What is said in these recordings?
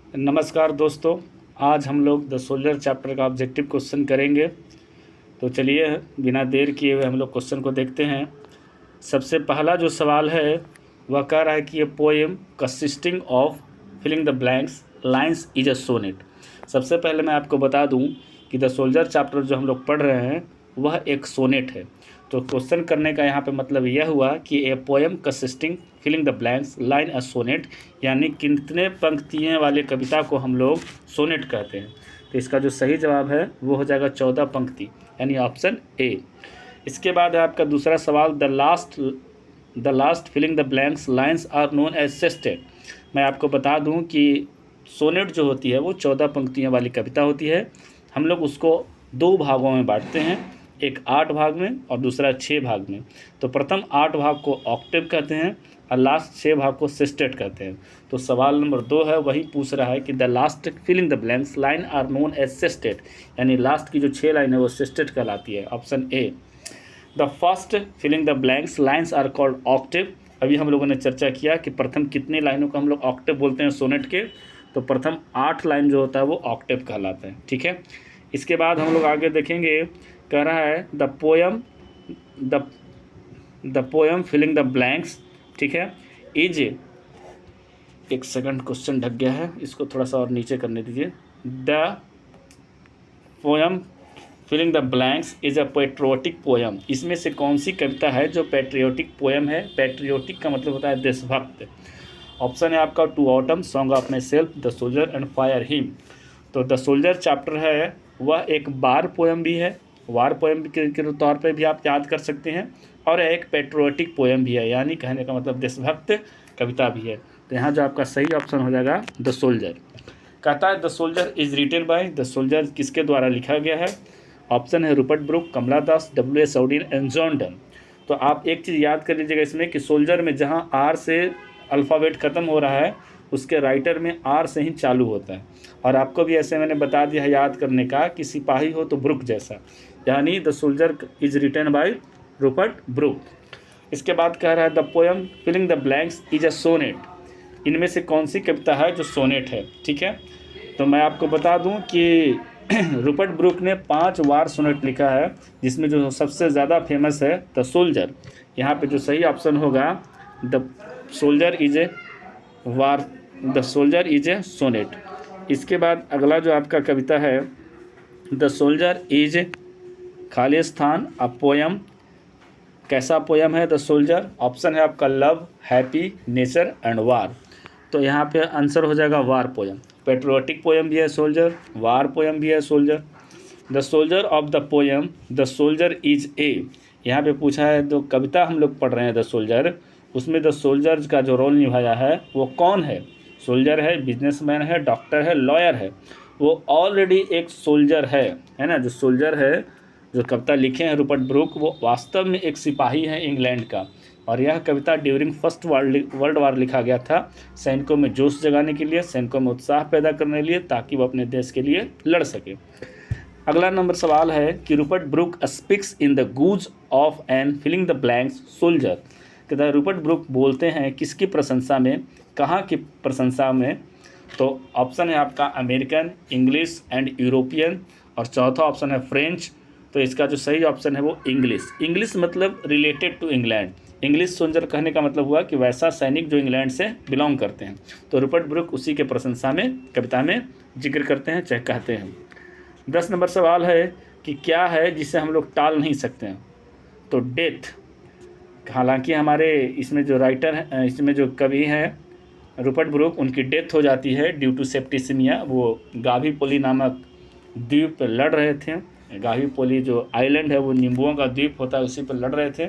नमस्कार दोस्तों। आज हम लोग द सोल्जर चैप्टर का ऑब्जेक्टिव क्वेश्चन करेंगे। तो चलिए बिना देर किए हुए हम लोग क्वेश्चन को देखते हैं। सबसे पहला जो सवाल है वह कह रहा है कि ये poem consisting of filling the blanks lines is a sonnet. सबसे पहले मैं आपको बता दूं कि द सोल्जर चैप्टर जो हम लोग पढ़ रहे हैं वह एक सोनेट है। तो क्वेश्चन करने का यहाँ पे मतलब यह हुआ कि a poem consisting filling the blanks line a sonnet, यानी कितने पंक्तियाँ वाले कविता को हम लोग सोनेट कहते हैं। तो इसका जो सही जवाब है वो हो जाएगा 14 पंक्ति, यानी ऑप्शन ए। इसके बाद है आपका दूसरा सवाल, the last filling the blanks lines are known as sestet. मैं आपको बता दूं कि सोनेट जो होती है वो 14 पंक्तियों वाली कविता होती है। हम लोग उसको दो भागों में बांटते हैं, एक 8 भाग में और दूसरा 6 भाग में। तो प्रथम 8 भाग को ऑक्टेव कहते हैं और लास्ट 6 भाग को सेस्टेट कहते हैं। तो सवाल नंबर 2 है वही पूछ रहा है कि the last filling the blanks line are known as sestet, यानी लास्ट की जो 6 लाइन है वो सेस्टेट कहलाती है, option A. The first filling the blanks lines are called octave. अभी हम लोगों ने चर्चा किया कि प्रथम कितने लाइनों को हम लोग ऑक्टेव बोलते हैं सोनेट के, तो प्रथम 8 लाइन जो होता है वो ऑक्टेव कहलाता है, ठीक है। इसके बाद हम लोग आगे देखेंगे, कह रहा है the poem filling the blanks, ठीक है, इज, एक सेकंड क्वेश्चन ढक गया है, इसको थोड़ा सा और नीचे करने दीजिए। The poem filling the blanks is a patriotic poem. इसमें से कौन सी कविता है जो पेट्रियोटिक पोएम है? पेट्रियोटिक का मतलब होता है देशभक्त। ऑप्शन है आपका to autumn, song of myself, the soldier and fire him. तो द सोल्जर चैप्टर है वह एक वार पोएम भी है, वार पोएम के तौर पे भी आप याद कर सकते हैं, और एक पेट्रियोटिक पोएम भी है, यानी कहने का मतलब देशभक्त कविता भी है। तो यहाँ जो आपका सही ऑप्शन हो जाएगा द सोल्जर। कहता है the soldier is written by, the soldier किसके द्वारा लिखा गया है? ऑप्शन है Rupert Brooke, Kamala Das, W.S. Auden and John Donne. तो आप एक चीज़ याद कर लीजिएगा इसमें कि सोल्जर में जहाँ आर से अल्फ़ाबेट ख़त्म हो रहा है उसके राइटर में आर से ही चालू होता है। और आपको भी ऐसे मैंने बता दिया है याद करने का कि सिपाही हो तो ब्रूक जैसा, यानी the soldier is written by Rupert Brooke. इसके बाद कह रहा है the poem filling the blanks is a sonnet. इनमें से कौन सी कविता है जो सोनेट है, ठीक है। तो मैं आपको बता दूं कि रूपर्ट ब्रूक ने 5 वार सोनेट लिखा है, जिसमें जो सबसे ज़्यादा फेमस है द सोल्जर। यहाँ पे जो सही ऑप्शन होगा the soldier is a war, the soldier is a sonnet. इसके बाद अगला जो आपका कविता है the soldier is Khalistan a poem. कैसा पोएम है द सोल्जर? ऑप्शन है आपका love, happy, nature and war. तो यहाँ पे आंसर हो जाएगा वार पोएम। पेट्रियोटिक पोएम भी है सोल्जर, वार पोएम भी है soldier. The soldier of the poem the soldier is ए। यहाँ पे पूछा है जो कविता हम लोग पढ़ रहे हैं द सोल्जर, उसमें द सोल्जर का जो रोल निभाया है वो कौन है? सोल्जर है, बिजनेसमैन है, डॉक्टर है, लॉयर है। वो ऑलरेडी एक सोल्जर है ना। जो सोल्जर है, जो कविता लिखे हैं रूपर्ट ब्रूक, वो वास्तव में एक सिपाही है इंग्लैंड का। और यह कविता ड्यूरिंग फर्स्ट वर्ल्ड वार लिखा गया था, सैनिकों में जोश जगाने के लिए, सैनिकों में उत्साह पैदा करने के लिए, ताकि वो अपने देश के लिए लड़ सके। अगला नंबर सवाल है कि Rupert Brooke speaks in the guise of and filling the blanks soldier. कहता है रूपर्ट ब्रूक बोलते हैं किसकी प्रशंसा में, कहाँ की प्रशंसा में? तो ऑप्शन है आपका अमेरिकन, इंग्लिश एंड यूरोपियन, और चौथा ऑप्शन है फ्रेंच। तो इसका जो सही ऑप्शन है वो इंग्लिश। इंग्लिश मतलब related to England. English soldier कहने का मतलब हुआ कि वैसा सैनिक जो इंग्लैंड से बिलोंग करते हैं। तो रूपर्ट ब्रूक उसी के प्रशंसा में कविता में जिक्र करते हैं, चाहे कहते हैं। 10 नंबर सवाल है कि क्या है जिसे हम लोग टाल नहीं सकते हैं? तो डेथ। हालांकि हमारे इसमें जो राइटर हैं, इसमें जो कवि हैं रूपर्ट ब्रूक, उनकी डेथ हो जाती है ड्यू टू सेप्टिसिमिया। वो गावीपोली नामक द्वीप पर लड़ रहे थे। गावीपोली जो आइलैंड है वो नींबुओं का द्वीप होता है, उसी पर लड़ रहे थे।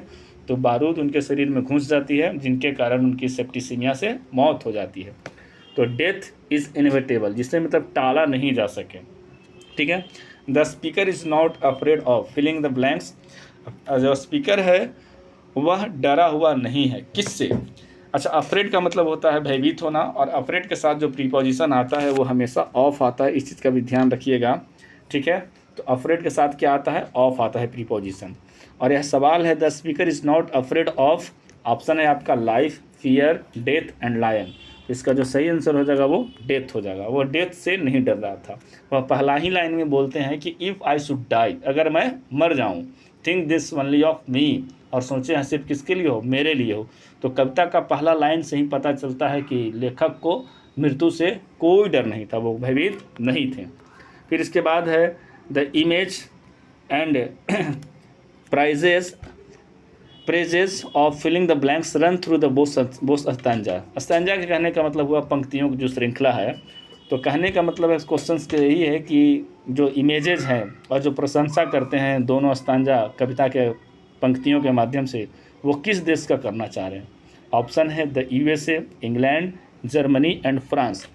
तो बारूद उनके शरीर में घुस जाती है, जिनके कारण उनकी सेप्टिसिमिया से मौत हो जाती है। तो डेथ इज़ इनएविटेबल, जिसे मतलब टाला नहीं जा सके, ठीक है। The speaker is not afraid of filling the blanks. जो स्पीकर है वह डरा हुआ नहीं है, किससे? अच्छा, अफ्रेड का मतलब होता है भयभीत होना, और अफ्रेड के साथ जो प्रीपोजिशन आता है वो हमेशा ऑफ आता है, इस चीज़ का भी ध्यान रखिएगा, ठीक है। तो अफ्रेड के साथ क्या आता है? ऑफ आता है प्रीपोजिशन। और यह सवाल है the speaker is not afraid of, option है आपका life, fear, death and lion. इसका जो सही आंसर हो जाएगा वो डेथ हो जाएगा। वो डेथ से नहीं डर रहा था। वह पहला ही लाइन में बोलते हैं कि इफ़ आई शुड डाई, अगर मैं मर जाऊँ, थिंक दिस ओनली ऑफ मी, और सोचे हैं सिर्फ किसके लिए हो, मेरे लिए हो। तो कविता का पहला लाइन से ही पता चलता है कि लेखक को मृत्यु से कोई डर नहीं था, वो भयभीत नहीं थे। फिर इसके बाद है the image and praises of filling the blanks run through the both stanza. Stanza के कहने का मतलब हुआ पंक्तियों की जो श्रृंखला है। तो कहने का मतलब है इस क्वेश्चन के यही है कि जो इमेजेस हैं और जो प्रशंसा करते हैं दोनों अस्तांजा कविता के पंक्तियों के माध्यम से, वो किस देश का करना चाह रहे हैं। ऑप्शन है the USA, England, Germany and France.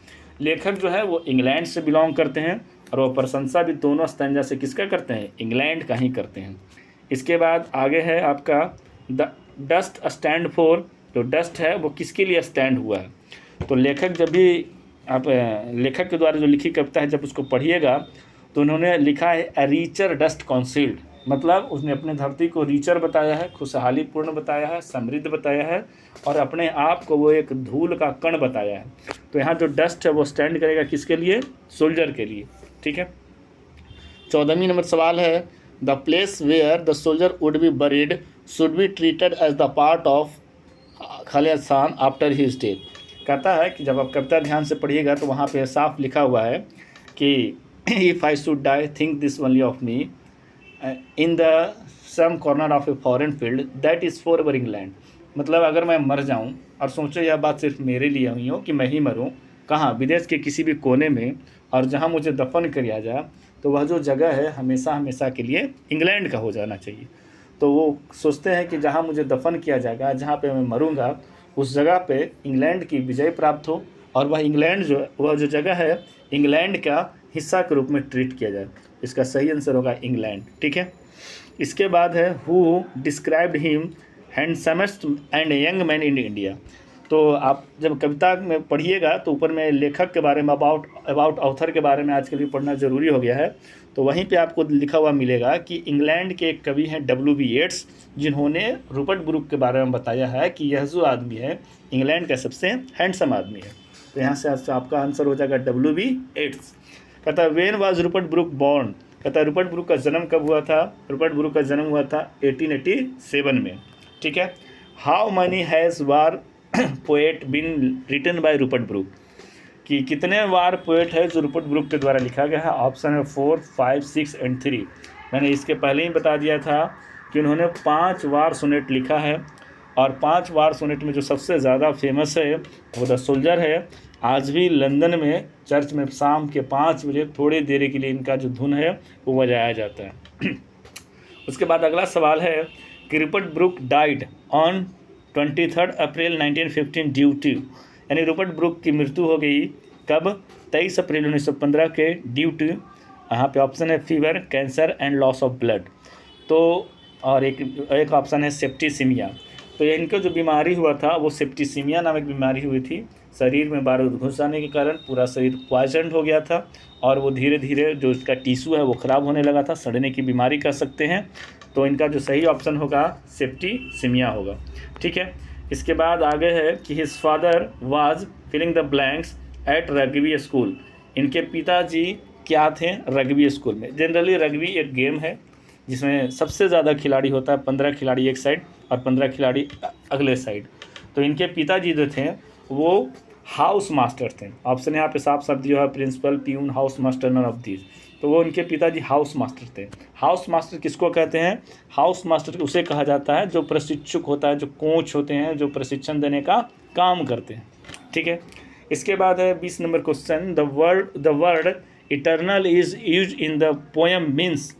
लेखक जो है वो इंग्लैंड से बिलोंग करते हैं और वो प्रशंसा भी दोनों स्टैंजा से किसका करते हैं, इंग्लैंड का ही करते हैं। इसके बाद आगे है आपका द डस्ट स्टैंड फॉर। जो डस्ट है वो किसके लिए स्टैंड हुआ है। तो लेखक जब भी आप लेखक के द्वारा जो लिखी कविता है जब उसको पढ़िएगा तो उन्होंने लिखा है ए रीचर डस्ट कॉन्सील्ड, मतलब उसने अपने धरती को रीचर बताया है, खुशहाली पूर्ण बताया है, समृद्ध बताया है, और अपने आप को वो एक धूल का कण बताया है। तो यहाँ जो डस्ट है वो स्टैंड करेगा किसके लिए, सोल्जर के लिए। ठीक है। 14वीं नंबर सवाल है the place where the soldier would be buried should be treated as the part of Khalistan after his death. कहता है कि जब आप कविता ध्यान से पढ़िएगा तो वहाँ पे साफ लिखा हुआ है कि if I should die think this only of me in the some corner of a foreign field that is for ever England. मतलब अगर मैं मर जाऊं और सोचो यह बात सिर्फ मेरे लिए हुई हो कि मैं ही मरूं, कहाँ, विदेश के किसी भी कोने में, और जहां मुझे दफन किया जाए तो वह जो जगह है हमेशा हमेशा के लिए इंग्लैंड का हो जाना चाहिए। तो वो सोचते हैं कि जहाँ मुझे दफन किया जाएगा, जहाँ पे मैं मरूँगा, उस जगह पे इंग्लैंड की विजय प्राप्त हो और वह इंग्लैंड वह जो जगह है इंग्लैंड का हिस्सा के रूप में ट्रीट किया जाए। इसका सही आंसर होगा इंग्लैंड। ठीक है। इसके बाद है who described him हैंडसमेस्ट and young man in India. तो आप जब कविता में पढ़िएगा तो ऊपर में लेखक के बारे में अबाउट ऑथर के बारे में आजकल भी पढ़ना ज़रूरी हो गया है। तो वहीं पे आपको लिखा हुआ मिलेगा कि इंग्लैंड के एक कवि हैं W.B. येट्स, जिन्होंने रूपर्ट ब्रूक के बारे में बताया है कि यह जो आदमी है इंग्लैंड का सबसे हैंडसम आदमी है। तो यहाँ से आपका आंसर हो जाएगा W.B. येट्स। कहता है when was Rupert Brooke born. कहता है रूपर्ट ब्रूक का जन्म कब हुआ था। रूपर्ट ब्रूक का जन्म हुआ था 1887 में। ठीक है। How many has war poet been written by Rupert Brooke, कि कितने वार पोएट है जो रूपर्ट ब्रूक के द्वारा लिखा गया है। ऑप्शन है 4, 5, 6 एंड 3। मैंने इसके पहले ही बता दिया था कि उन्होंने 5 वार सोनेट लिखा है, और 5 वार सोनेट में जो सबसे ज़्यादा फेमस है वो द सोल्जर है। आज भी लंदन में चर्च में शाम के 5 बजे थोड़ी देर के लिए इनका जो धुन है वो बजाया जाता है। उसके बाद अगला सवाल है कि Rupert Brooke died on 23 April 1915 due to, यानी रूपर्ट ब्रूक की मृत्यु हो गई कब, 23 अप्रैल 1915 के ड्यू टू। यहाँ पे ऑप्शन है fever, cancer and loss of blood. तो और एक ऑप्शन है सेप्टिसिमिया। तो इनको जो बीमारी हुआ था वो सेप्टिसिमिया नामक बीमारी हुई थी। शरीर में बारूद घुस जाने के कारण पूरा शरीर पॉइजन हो गया था और वो धीरे धीरे जो इसका टिश्यू है वो ख़राब होने लगा था, सड़ने की बीमारी कह सकते हैं। तो इनका जो सही ऑप्शन होगा सेप्टिसिमिया होगा। ठीक है। इसके बाद आगे है कि his father was filling the blanks at rugby school. इनके पिताजी क्या थे, रग्बी स्कूल में। जनरली रग्बी एक गेम है जिसमें सबसे ज़्यादा खिलाड़ी होता है, 15 खिलाड़ी एक साइड और 15 खिलाड़ी अगले साइड। तो इनके पिताजी जो थे वो हाउस मास्टर थे। ऑप्शन यहाँ पे साफ साफ दिया है principal, peon, house master, none of these. तो वो उनके पिताजी हाउस मास्टर थे। हाउस मास्टर किसको कहते हैं, हाउस मास्टर उसे कहा जाता है जो प्रशिक्षक होता है, जो कोच होते हैं, जो प्रशिक्षण देने का काम करते हैं। ठीक है। इसके बाद है 20 number question the word eternal is use in the poem means.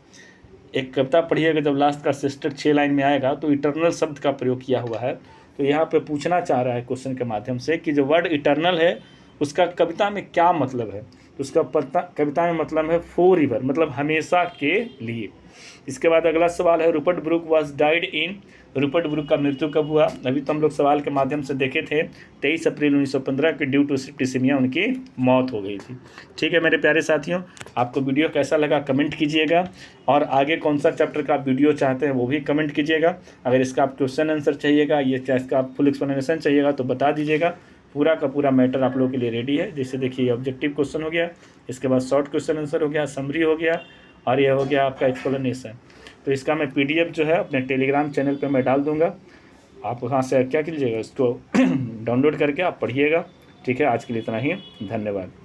एक कविता पढ़िएगा जब लास्ट का सिस्टर 6 लाइन में आएगा तो इटर्नल शब्द का प्रयोग किया हुआ है। तो यहाँ पे पूछना चाह रहा है क्वेश्चन के माध्यम से कि जो वर्ड इटर्नल है उसका कविता में क्या मतलब है। तो उसका कविता में मतलब है फॉर एवर, मतलब हमेशा के लिए। इसके बाद अगला सवाल है Rupert Brooke was died in. Rupert Brooke का मृत्यु कब हुआ। अभी तो हम लोग सवाल के माध्यम से देखे थे 23 अप्रैल 1915 के ड्यू टू सेप्टिसिमिया उनकी मौत हो गई थी। ठीक है मेरे प्यारे साथियों, आपको वीडियो कैसा लगा कमेंट कीजिएगा, और आगे कौन सा चैप्टर का आप वीडियो चाहते हैं वो भी कमेंट कीजिएगा। अगर इसका आप क्वेश्चन आंसर चाहिएगा, ये इसका आप फुल एक्सप्लेनेशन चाहिएगा तो बता दीजिएगा। पूरा का पूरा मैटर आप लोगों के लिए रेडी है। जैसे देखिए ऑब्जेक्टिव क्वेश्चन हो गया, इसके बाद शॉर्ट क्वेश्चन आंसर हो गया, समरी हो गया, और यह हो गया आपका एक्सप्लेनेशन। तो इसका मैं PDF जो है अपने टेलीग्राम चैनल पे मैं डाल दूंगा, आप वहाँ से क्या कीजिएगा, इसको डाउनलोड करके आप पढ़िएगा। ठीक है, आज के लिए इतना ही, धन्यवाद।